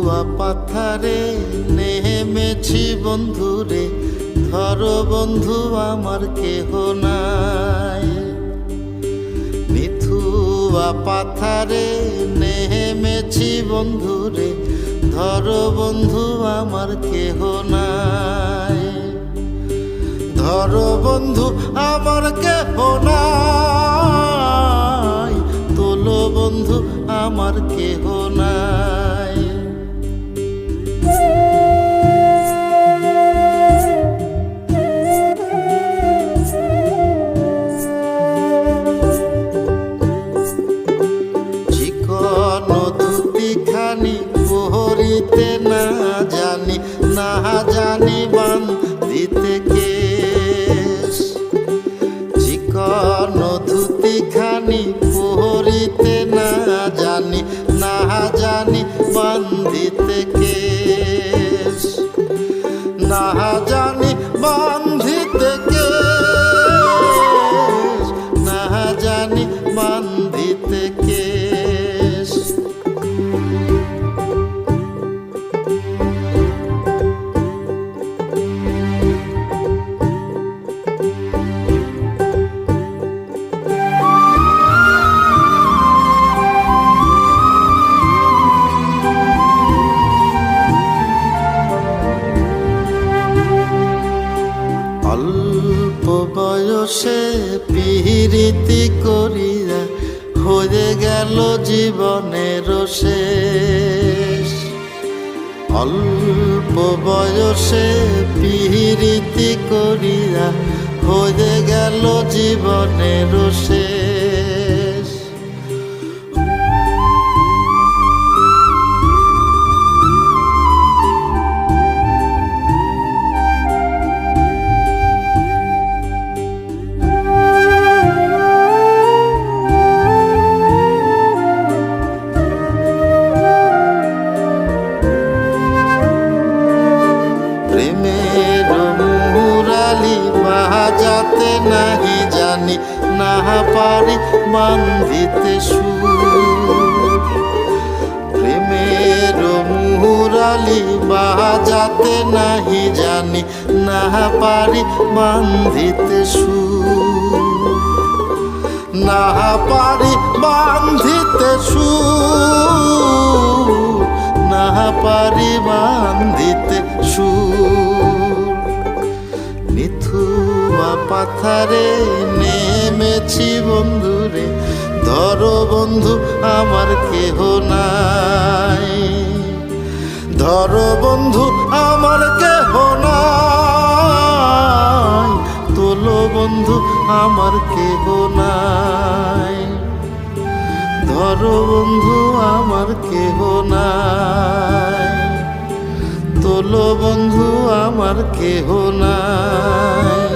পাথারে নেমেছি বন্ধুরে, ধরো বন্ধু আমার কেহ নাই। নিথুয়া পাথারে নেমেছি বন্ধুরে, ধরো বন্ধু আমার কেহ নাই। ধরো বন্ধু আমার কেহ নাই, তোলো বন্ধু আমার কেহ নাই। চিকন ধুতিখানি পরিতে না জানি, না জানি বান্ধিতে কেশ। চিকন ধুতিখানি পরিতে না জানি, না জানি বান্ধিতে কেশ। না জানি বান্ধিতে কেশ, না জানি বান্ধিতে কেশ। অল্প বয়সে পিরিতি করিয়া হয়ে গেল জীবনের শেষ। অল্প বয়সে পিরিতি করিয়া হয়ে গেল জীবনের শেষ। প্রেমের মুরালি বাজাতে নাহি জানি, না পারি বান্ধিতে সুর। প্রেমের মুরালি বাজাতে নাহি জানি, না পারি বান্ধিতে সুর। না পারি বান্ধিতে সুর, না পারি বান্ধিতে সুর। নিথুয়া পাথারে নেমেছি বন্ধুরে, ধরো বন্ধু আমার কেহ নাই। ধরো বন্ধু আমার কেহ নাই, তোলো বন্ধু আমার কেহ নাই। ধরো বন্ধু আমার কেহ নাই, তোলো বন্ধু আমার কেহ নাই।